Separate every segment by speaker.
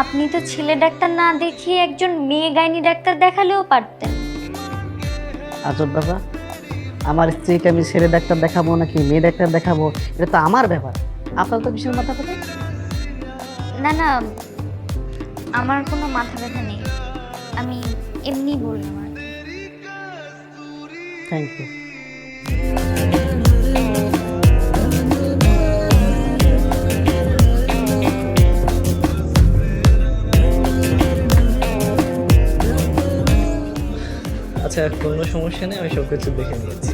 Speaker 1: আপনি তো ছেলে ডাক্তার না দেখিয়ে একজন মেয়ে গাইনি ডাক্তার দেখালেও পারতেন।
Speaker 2: আজব বাবা, আমার স্ত্রীকে আমি ছেলে ডাক্তার দেখাবো নাকি মেয়ে ডাক্তার দেখাবো এটা তো আমার ব্যাপার। আপনার তো বিশাল মাথা ব্যথা।
Speaker 1: না না, আমার কোনো মাথা ব্যথা নেই, আমি এমনি বললাম আর কি।
Speaker 2: Thank you.
Speaker 3: আচ্ছা, কোনো সমস্যা নেই, আমি সব কিছু দেখে নিয়েছি।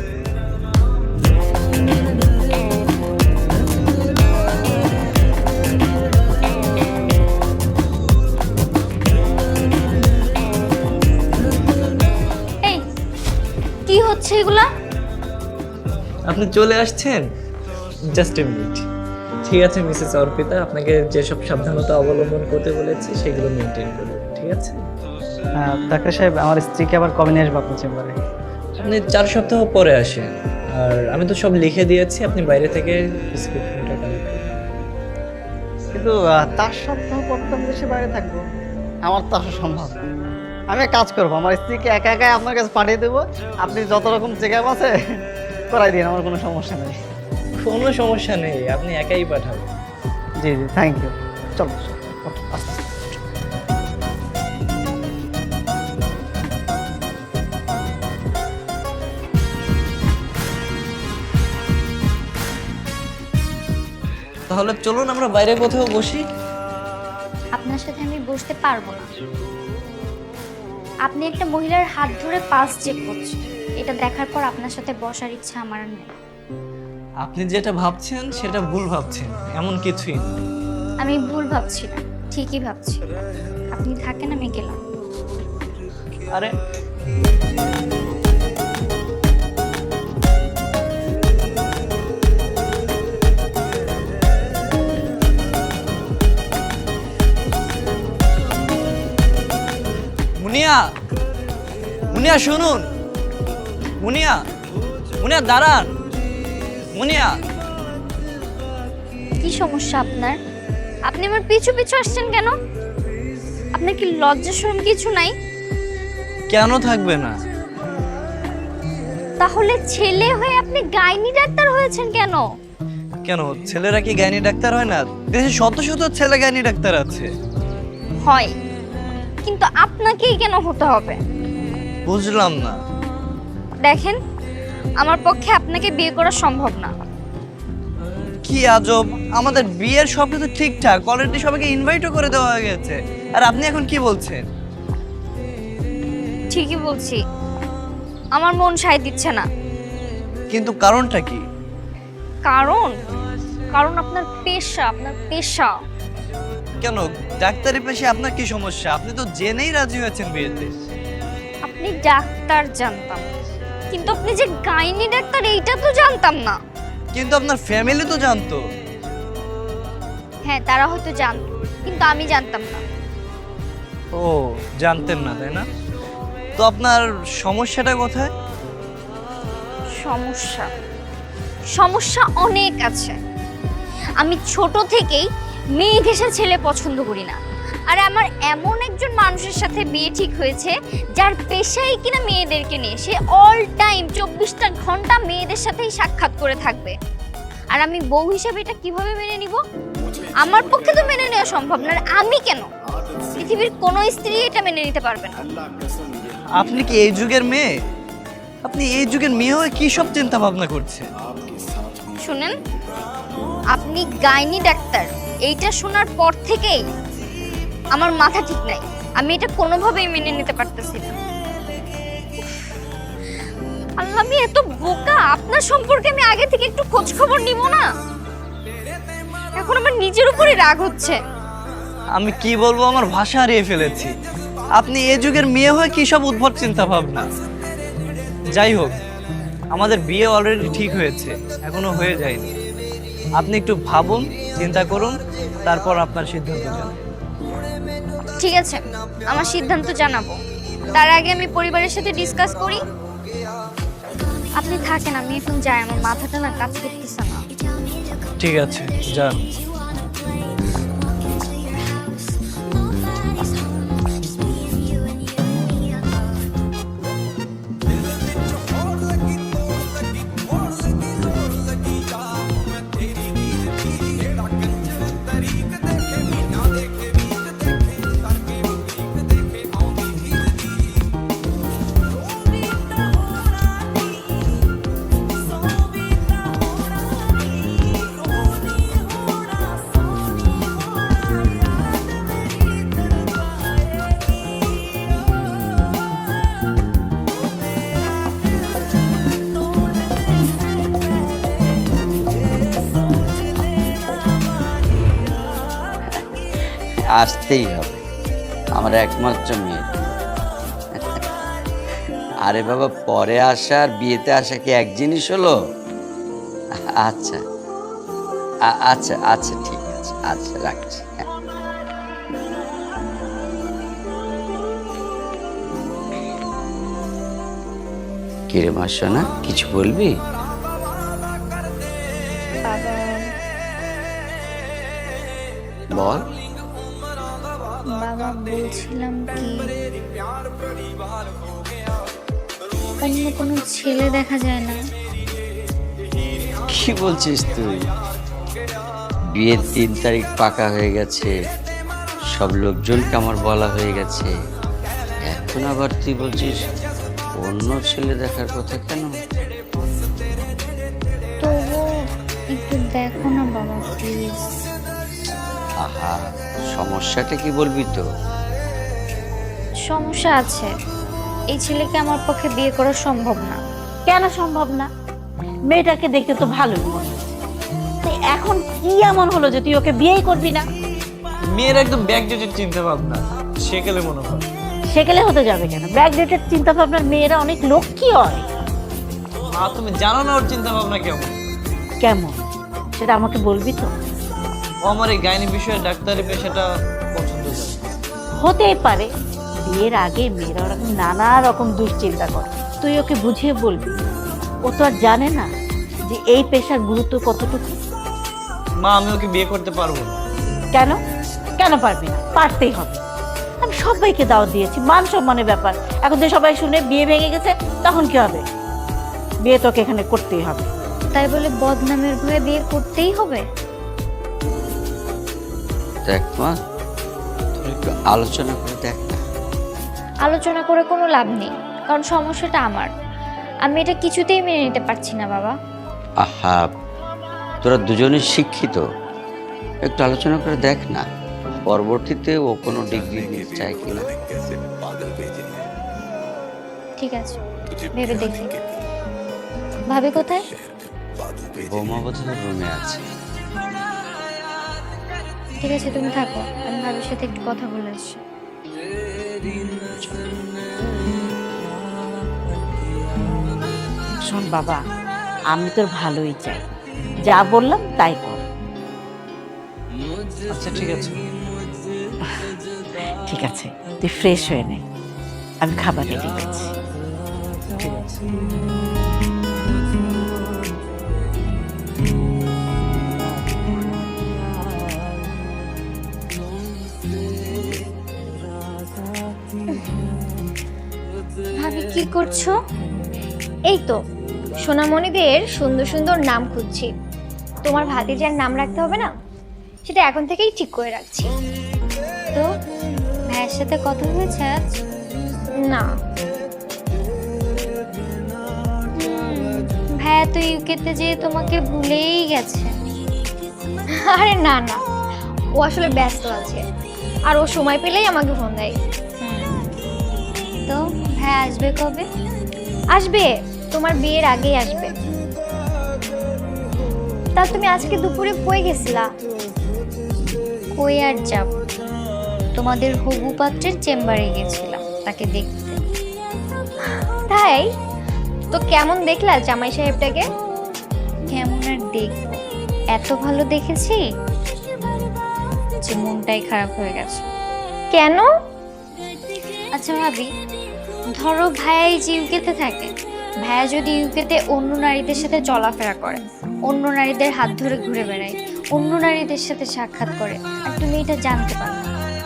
Speaker 1: এই কি হচ্ছে এগুলা?
Speaker 3: আপনি চলে আসছেন, জাস্ট এ মিনিট। ঠিক আছে মিসেস অর্পিতা, আপনাকে যেসব সাবধানতা অবলম্বন করতে বলেছি সেগুলো মেনটেন করবেন, ঠিক আছে?
Speaker 2: ডাক্তার সাহেব, আমার স্ত্রীকে আবার কবে নিয়ে আসবো আপনার চেম্বারে?
Speaker 3: আপনি 4 সপ্তাহ পরে আসেন, আর আমি তো সব লিখে দিয়েছি, আপনি বাইরে থেকে প্রেসক্রিপশনটা কালেক্ট করুন।
Speaker 2: কিন্তু 4 সপ্তাহ পর তো আমি দেশে বাইরে থাকবো, আমার তো আসা সম্ভব না। আমি এক কাজ করবো, আমার স্ত্রীকে একা একাই আপনার কাছে পাঠিয়ে দেবো, আপনি যত রকম চেক আপ আছে করাই দিন, আমার কোনো সমস্যা নেই।
Speaker 3: কোনো সমস্যা নেই, আপনি একাই পাঠাবেন।
Speaker 2: জি জি, থ্যাংক ইউ। চলো ওঠো, আস্তে আস্তে।
Speaker 3: তাহলে চলুন আমরা বাইরে কোথাও বসি।
Speaker 1: আপনার সাথে আমি বসতে পারবো না। আপনি একটা মহিলার হাত ধরে পালস চেক করছেন, এটা দেখার পর আপনার সাথে বসার ইচ্ছা আমার আর নেই।
Speaker 3: আপনি যেটা ভাবছেন সেটা ভুল ভাবছেন, এমন কিছুই না।
Speaker 1: আমি ভুল ভাবছি না, ঠিকই ভাবছি। আপনি থাকেন, আমি গেলাম।
Speaker 3: আরে মুনিয়া, মুনিয়া শুনুন, মুনিয়া, মুনিয়া দাঁড়ান, মুনিয়া।
Speaker 1: কি সমস্যা আপনার? আপনি আমার পিছু পিছু আসছেন কেন? আপনার কি লজ্জা শরম কিছু নাই?
Speaker 3: কেন থাকবে না?
Speaker 1: তাহলে ছেলে হয়ে আপনি গাইনি ডাক্তার হয়েছেন কেন?
Speaker 3: কেন ছেলেরা কি গাইনি ডাক্তার হয় না? দেশে শত শত ছেলে গাইনি ডাক্তার আছে।
Speaker 1: হয়, কিন্তু আপনাকেই কেন হতে হবে?
Speaker 3: বুঝলাম না।
Speaker 1: দেখেন, আমার পক্ষে আপনাকে বিয়ে করা সম্ভব না।
Speaker 3: কি আজব, আমাদের বিয়ের সব কিছু ঠিকঠাক, অলরেডি সবাইকে ইনভাইটও করে দেওয়া হয়ে গেছে, আর আপনি এখন কি বলছেন?
Speaker 1: ঠিকই বলছি, আমার মন সায় দিচ্ছে না।
Speaker 3: কিন্তু কারণটা কি?
Speaker 1: কারণ কারণ আপনার পেশা, আপনার পেশা।
Speaker 3: কেন ডাক্তারি পেশায় আপনার কি সমস্যা? আপনি তো জেনেই রাজি হয়েছেন বিয়েতে।
Speaker 1: আপনি ডাক্তার জানতাম, কিন্তু আপনি যে গাইনি ডাক্তার এইটা তো জানতাম না।
Speaker 3: কিন্তু আপনার ফ্যামিলি তো জানতো।
Speaker 1: হ্যাঁ, তারা হয়তো জানতো, কিন্তু আমি জানতাম না।
Speaker 3: ও, জানতেন না তাই না? তো আপনার সমস্যাটা কোথায়?
Speaker 1: সমস্যা সমস্যা অনেক আছে। আমি ছোট থেকেই মেয়ে ঘেঁষা ছেলে পছন্দ করি না। আর আমার এমন একজন মানুষের সাথে বিয়ে ঠিক হয়েছে যার পেশাই কিনা মেয়েদেরকে নিয়ে, সে অল টাইম 24টা ঘন্টা মেয়েদের সাথেই সাক্ষাৎ করে থাকবে। আর আমি বউ হিসেবে এটা কিভাবে মেনে নিব? আমার পক্ষে তো মেনে নেওয়া সম্ভব না। আর আমি কেন, পৃথিবীর কোনো স্ত্রী এটা মেনে নিতে পারবে না।
Speaker 3: আপনি কি এই যুগের মেয়ে? আপনি এই যুগের মেয়ে হয়ে কি সব চিন্তা ভাবনা করছেন?
Speaker 1: শুনেন, আপনি গাইনি ডাক্তার এইটা শোনার পর থেকেই আমার মাথা ঠিক নাই। আমি এটা কোনোভাবেই মেনে নিতে পারতেছি না। আল্লাহ, আমি এত বোকা! আপনার সম্পর্কে আমি আগে থেকে একটু খোঁজ খবর নিব না? এখন আমার নিজের উপরে রাগ হচ্ছে।
Speaker 3: আমি কি বলবো, আমার ভাষা হারিয়ে ফেলেছি। আপনি এই যুগের মেয়ে হয়ে কি সব উদ্ভট চিন্তা ভাবনা। যাই হোক, আমাদের বিয়ে অলরেডি ঠিক হয়েছে, এখনো হয়ে যায়নি। আপনি একটু ভাবুন, চিন্তা করুন, তারপর আপনার সিদ্ধান্ত জানান।
Speaker 1: ঠিক আছে, আমার সিদ্ধান্ত জানাবো। তার আগে আমি পরিবারের সাথে ডিসকাস করি। আপনি থাকেন, আমি এখন যাই, আমার মাথাটা না কাজ করতেছে না।
Speaker 3: ঠিক আছে, যান।
Speaker 4: আসতেই হবে, আমার একমাত্র মেয়ে। আরে বাবা, পরে আসা আর বিয়েতে আসা কি এক জিনিস হলো? আচ্ছা আচ্ছা আচ্ছা, ঠিক আছে, আচ্ছা রাখছি। হ্যাঁ। কিরে মা সোনা, কিছু বলবি?
Speaker 1: বাবা,
Speaker 4: বল।
Speaker 1: বাবা বলছিলাম কি, অন্য কোনো ছেলে দেখা যায় না?
Speaker 4: কি বলছিস তুই? বিয়ের 3 তারিখ পাকা হয়ে গেছে, সব লোকজনকে আমার বলা হয়ে গেছে, এখন আবার তুই বলছিস অন্য ছেলে দেখার কথা কেন?
Speaker 1: তবু একটু দেখো না বাবা, প্লিজ।
Speaker 4: আহা, সমস্যাটা কি বলবি তো?
Speaker 1: সমস্যা আছে, এই ছেলেকে আমার পক্ষে বিয়ে করা সম্ভব না।
Speaker 5: কেন সম্ভব না? মেয়েটাকে দেখতে তো ভালোই মনে হচ্ছে। তো এখন কি এমন হলো যে তুই ওকে বিয়েই করবি না?
Speaker 3: মেয়ের একদম ব্যাকডেটেড চিন্তা ভাবনা, সেকেলে মনে হয়।
Speaker 5: সেকেলে হতে যাবে কেন? ব্যাকডেটেড চিন্তা ভাবনার মেয়েরা অনেক লক্ষ্মী হয়।
Speaker 3: মা, তুমি জানো না ওর চিন্তা ভাবনা কেমন?
Speaker 5: কেমন সেটা আমাকে বলবি তো?
Speaker 3: ও আমার এই গাইনি বিষয়ে ডাক্তারি পেশাটা পছন্দ করে।
Speaker 5: হতেই পারে, বিয়ের আগে মেয়েরা ওরকম নানা রকম দুশ্চিন্তা করে। তুই ওকে বুঝিয়ে বলবি, ও তো আর জানে না যে এই পেশার গুরুত্ব কতটুকু।
Speaker 3: মা, আমি ওকে বিয়ে করতে পারবো না।
Speaker 5: কেন? কেন পারবি না? পারতেই হবে। আমি সবাইকে দাওয়াত দিয়েছি, মান সম্মানের ব্যাপার। এখন যে সবাই শুনে বিয়ে ভেঙে গেছে, তখন কি হবে? বিয়ে তোকে এখানে করতেই হবে।
Speaker 1: তাই বলে বদনামের ভয়ে বিয়ে করতেই হবে?
Speaker 4: দেখ মা, তুই একটু আলোচনা করে দেখ না।
Speaker 1: আলোচনা করে কোনো লাভ নেই, কারণ সমস্যাটা আমার। আমি এটা কিছুতেই মেনে নিতে পারছি না বাবা।
Speaker 4: আহা, তোরা দুজনে শিক্ষিত, একটু আলোচনা করে দেখ না, পরবর্তীতে ও কোনো ডিগ্রি নিতে চায় কিনা।
Speaker 1: ঠিক আছে, ভেবে দেখি। ভাবি কোথায়?
Speaker 4: বৌমা বোধহয় রুমে আছে।
Speaker 1: ঠিক আছে, তুমি থাকো, আমি ভাবির সাথে একটু কথা বলে আসছি।
Speaker 5: শোন বাবা, আমি তোর ভালোই চাই, যা বললাম তাই কর।
Speaker 3: আচ্ছা ঠিক আছে।
Speaker 5: ঠিক আছে, তুই ফ্রেশ হয়ে নে, আমি খাবার রেডি করছি।
Speaker 3: ঠিক আছে।
Speaker 1: ভাবি কি করছো? এই তো সোনামণিদের সুন্দর সুন্দর নাম খুঁজছি। তোমার ভাতিজার নাম রাখতে হবে না, সেটা এখন থেকেই ঠিক করে রাখছি। তো ভাইয়ের সাথে কথা হয়েছে আজ? না। ভাইয়া তো ইউকেতে যেয়ে তোমাকে ভুলেই গেছে। আরে না না, ও আসলে ব্যস্ত আছে, আর ও সময় পেলেই আমাকে ফোন দেয়। তো ভাই আসবে কবে? আসবে তোমার বিয়ের আগেই আসবে। তা তুমি আজকে দুপুরে কই গেছিলা? কই আর যাব, তোমাদের হবু পাত্রের চেম্বারে গেছিলাম তাকে দেখতে। তাই তো কেমন দেখলা জামাই সাহেবটাকে? কেমন আর দেখবো, এত ভালো দেখেছি যে মনটাই খারাপ হয়ে গেছে। কেন? আচ্ছা ভাবি, ধরো ভাইয়া এই যে ইউকেতে থাকে, ভাইয়া যদি ইউকেতে অন্য নারীদের সাথে চলাফেরা করে, অন্য নারীদের হাত ধরে ঘুরে বেড়ায়, অন্য নারীদের সাথে সাক্ষাৎ করে, আর তুমি এটা জানতে পারো,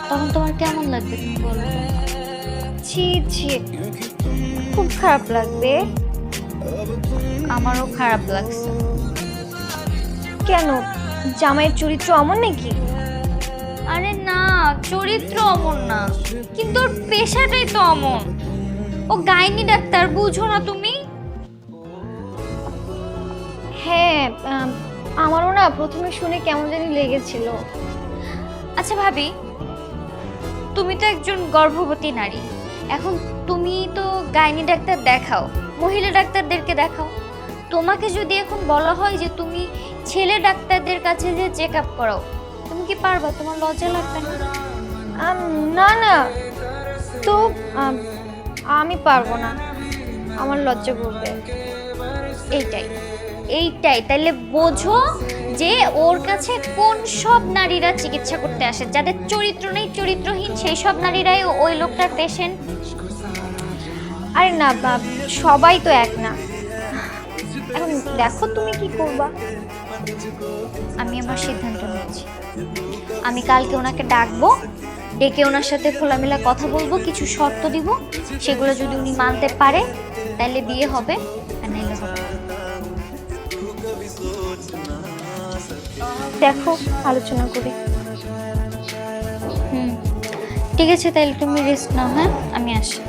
Speaker 1: তখন তোমার কেমন লাগবে তুমি বলো? ছি ছি, খুব খারাপ লাগবে। আমারও খারাপ লাগছে। কেন, জামাইয়ের চরিত্র অমন নাকি? আরে না, চরিত্র অমন না, কিন্তু ওর পেশাটাই তো অমন। ও গাইনি ডাক্তার, বুঝো না তুমি? হ্যাঁ, আমারও না প্রথমে শুনে কেমন জানি লেগেছিল। আচ্ছা ভাবি, তুমি তো একজন গর্ভবতী নারী, এখন তুমি তো গাইনি ডাক্তার দেখাও, মহিলা ডাক্তারদেরকে দেখাও। তোমাকে যদি এখন বলা হয় যে তুমি ছেলে ডাক্তারদের কাছে যে চেক আপ করাও, তুমি কি পারবা? তোমার লজ্জা লাগবে না? না না, তো আমি পারবো না, আমার লজ্জা করবে। এইটাই এইটাই তাইলে বোঝো যে ওর কাছে কোন সব নারীরা চিকিৎসা করতে আসে, যাদের চরিত্র নেই, চরিত্রহীন, সেই সব নারীরাই ওই লোকটার পেশেন্ট। আরে না সবাই তো এক না। এখন দেখো তুমি কি করবা। আমি আমার সিদ্ধান্ত নিয়েছি, আমি কালকে ওনাকে ডাকবো, ডেকে ওনার সাথে খোলামেলা কথা বলবো, কিছু শর্ত দিব, সেগুলো যদি উনি মানতে পারে তাহলে বিয়ে হবে, আর নাইলে হবে না। দেখো আলোচনা করি। ঠিক আছে, তাহলে তুমি রেস্ট নাও। হ্যাঁ, আমি আসি।